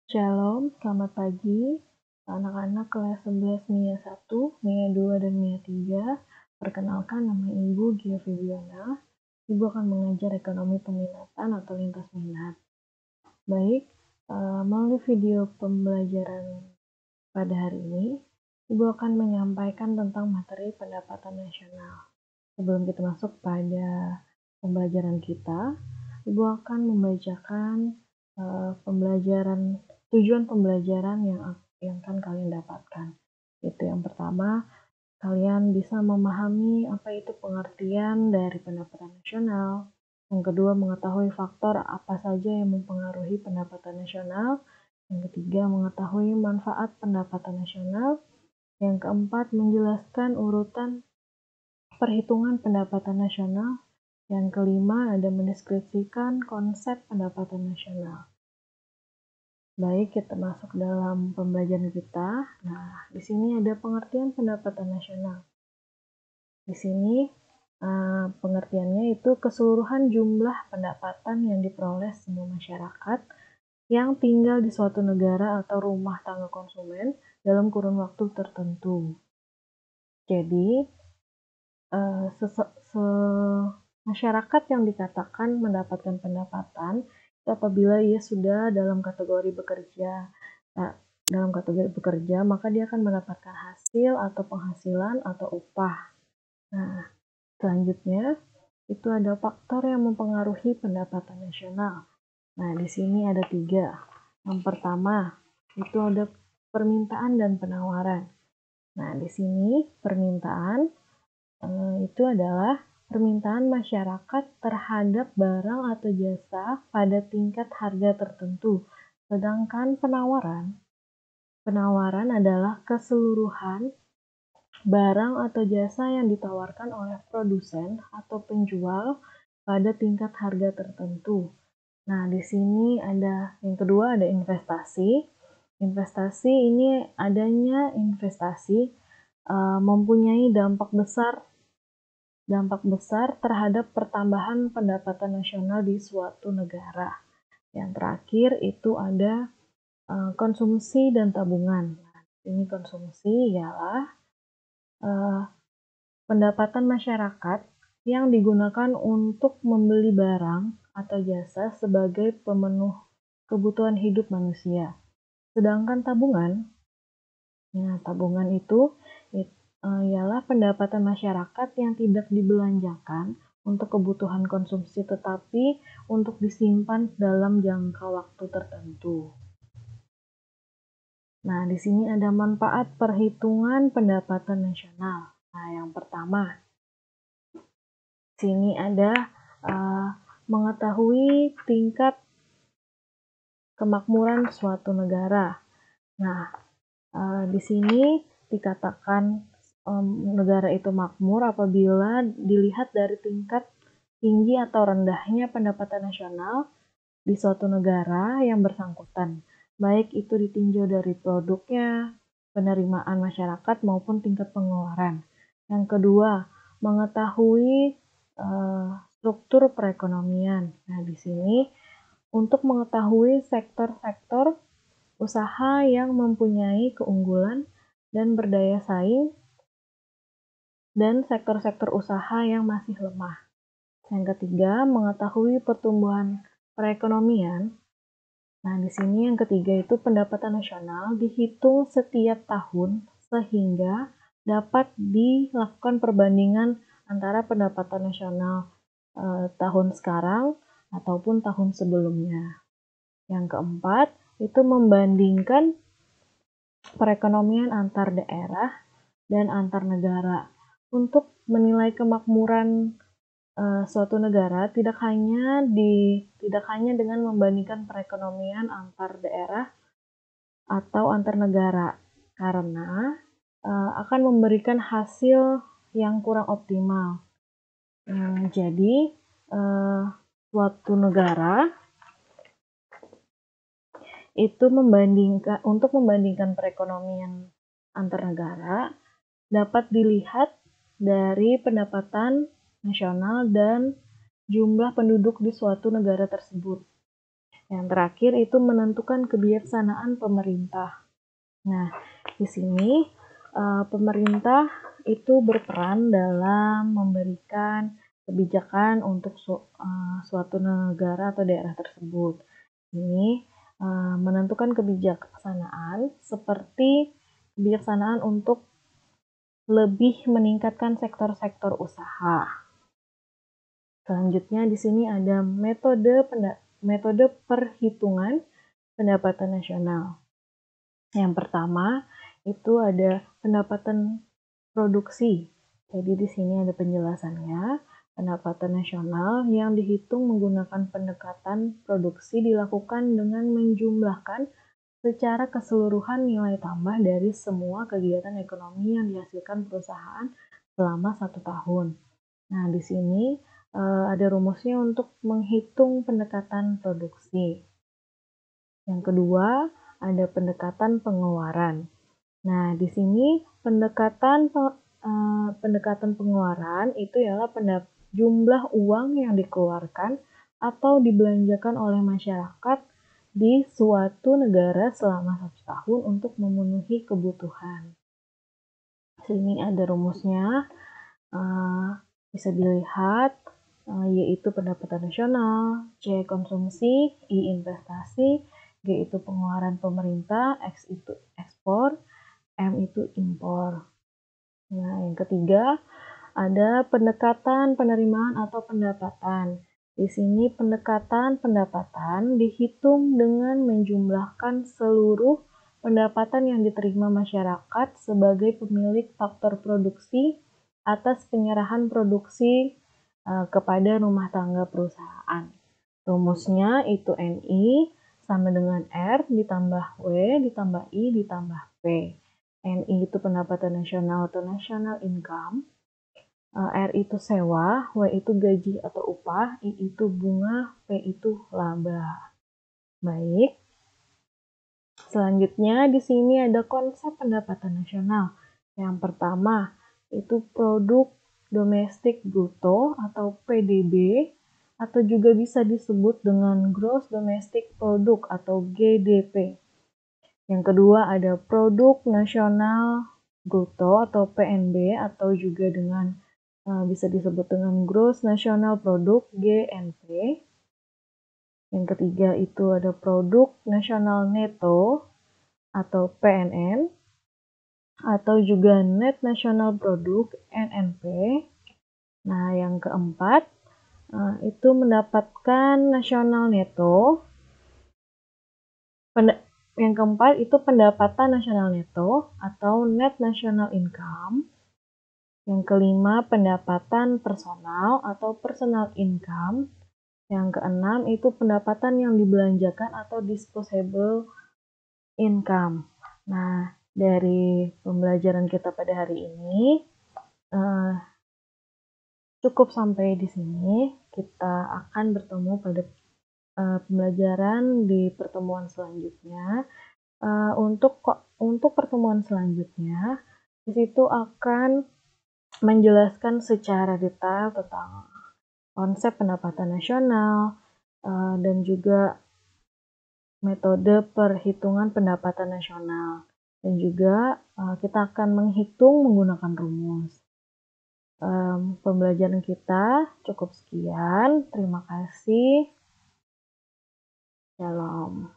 Shalom, selamat pagi anak-anak kelas 11 MIA 1, MIA 2, dan MIA 3. Perkenalkan, nama Ibu Gia Febiona. Ibu akan mengajar ekonomi peminatan atau lintas minat. Baik, melalui video pembelajaran pada hari ini, Ibu akan menyampaikan tentang materi pendapatan nasional. Sebelum kita masuk pada pembelajaran kita, Ibu akan membacakan tujuan pembelajaran yang akan kalian dapatkan. Itu yang pertama, kalian bisa memahami apa itu pengertian dari pendapatan nasional. Yang kedua, mengetahui faktor apa saja yang mempengaruhi pendapatan nasional. Yang ketiga, mengetahui manfaat pendapatan nasional. Yang keempat, menjelaskan urutan perhitungan pendapatan nasional. Yang kelima, ada mendeskripsikan konsep pendapatan nasional. Baik, kita masuk dalam pembelajaran kita. Nah, di sini ada pengertian pendapatan nasional. Di sini pengertiannya itu keseluruhan jumlah pendapatan yang diperoleh semua masyarakat yang tinggal di suatu negara atau rumah tangga konsumen dalam kurun waktu tertentu. Jadi, masyarakat yang dikatakan mendapatkan pendapatan itu apabila ia sudah dalam kategori bekerja. Nah, dalam kategori bekerja, maka dia akan mendapatkan hasil atau penghasilan atau upah. Nah, selanjutnya itu ada faktor yang mempengaruhi pendapatan nasional. Nah, di sini ada 3. Yang pertama, itu ada permintaan dan penawaran. Nah, di sini permintaan itu adalah permintaan masyarakat terhadap barang atau jasa pada tingkat harga tertentu. Sedangkan penawaran adalah keseluruhan barang atau jasa yang ditawarkan oleh produsen atau penjual pada tingkat harga tertentu. Nah, di sini ada yang kedua, ada investasi. Investasi ini adanya investasi mempunyai dampak besar terhadap pertambahan pendapatan nasional di suatu negara. Yang terakhir itu ada konsumsi dan tabungan. Nah, ini konsumsi ialah pendapatan masyarakat yang digunakan untuk membeli barang atau jasa sebagai pemenuh kebutuhan hidup manusia. Sedangkan tabungan itu ialah pendapatan masyarakat yang tidak dibelanjakan untuk kebutuhan konsumsi tetapi untuk disimpan dalam jangka waktu tertentu. Nah, di sini ada manfaat perhitungan pendapatan nasional. Nah, yang pertama, sini ada mengetahui tingkat kemakmuran suatu negara. Nah, di sini dikatakan negara itu makmur apabila dilihat dari tingkat tinggi atau rendahnya pendapatan nasional di suatu negara yang bersangkutan, baik itu ditinjau dari produknya, penerimaan masyarakat maupun tingkat pengeluaran. Yang kedua, mengetahui struktur perekonomian. Nah, di sini untuk mengetahui sektor-sektor usaha yang mempunyai keunggulan dan berdaya saing dan sektor-sektor usaha yang masih lemah. Yang ketiga, mengetahui pertumbuhan perekonomian. Nah, di sini yang ketiga itu pendapatan nasional dihitung setiap tahun sehingga dapat dilakukan perbandingan antara pendapatan nasional tahun sekarang ataupun tahun sebelumnya. Yang keempat, itu membandingkan perekonomian antar daerah dan antar negara. Untuk menilai kemakmuran suatu negara tidak hanya dengan membandingkan perekonomian antar daerah atau antar negara, karena akan memberikan hasil yang kurang optimal. Jadi suatu negara itu untuk membandingkan perekonomian antar negara dapat dilihat dari pendapatan nasional dan jumlah penduduk di suatu negara tersebut. Yang terakhir itu menentukan kebijaksanaan pemerintah. Nah, di sini pemerintah itu berperan dalam memberikan kebijakan untuk suatu negara atau daerah tersebut. Ini menentukan kebijaksanaan seperti kebijaksanaan untuk lebih meningkatkan sektor-sektor usaha. Selanjutnya di sini ada metode perhitungan pendapatan nasional. Yang pertama itu ada pendapatan produksi. Jadi di sini ada penjelasannya. Pendapatan nasional yang dihitung menggunakan pendekatan produksi dilakukan dengan menjumlahkan secara keseluruhan nilai tambah dari semua kegiatan ekonomi yang dihasilkan perusahaan selama 1 tahun. Nah, di sini ada rumusnya untuk menghitung pendekatan produksi. Yang kedua, ada pendekatan pengeluaran. Nah, di sini pendekatan pengeluaran itu ialah jumlah uang yang dikeluarkan atau dibelanjakan oleh masyarakat di suatu negara selama 1 tahun untuk memenuhi kebutuhan. Sini ada rumusnya, bisa dilihat, yaitu pendapatan nasional, C konsumsi, I investasi, G itu pengeluaran pemerintah, X itu ekspor, M itu impor. Nah, yang ketiga ada pendekatan penerimaan atau pendapatan. Di sini pendekatan pendapatan dihitung dengan menjumlahkan seluruh pendapatan yang diterima masyarakat sebagai pemilik faktor produksi atas penyerahan produksi kepada rumah tangga perusahaan. Rumusnya itu NI sama dengan R ditambah W ditambah I ditambah P. NI itu pendapatan nasional atau national income. R itu sewa, W itu gaji atau upah, I itu bunga, P itu laba. Baik. Selanjutnya di sini ada konsep pendapatan nasional. Yang pertama itu produk domestik bruto atau PDB atau juga bisa disebut dengan gross domestic product atau GDP. Yang kedua ada produk nasional bruto atau PNB atau juga dengan bisa disebut dengan Gross National Product (GNP). Yang ketiga itu ada Produk Nasional Neto atau PNN atau juga Net National Product (NNP). Nah, yang keempat itu mendapatkan nasional neto. Yang keempat itu pendapatan nasional neto atau Net National Income. Yang kelima, pendapatan personal atau personal income. Yang keenam, itu pendapatan yang dibelanjakan atau disposable income. Nah, dari pembelajaran kita pada hari ini, cukup sampai di sini. Kita akan bertemu pada pembelajaran di pertemuan selanjutnya. Untuk pertemuan selanjutnya, di situ akan menjelaskan secara detail tentang konsep pendapatan nasional dan juga metode perhitungan pendapatan nasional. Dan juga kita akan menghitung menggunakan rumus. Pembelajaran kita cukup sekian. Terima kasih. Shalom.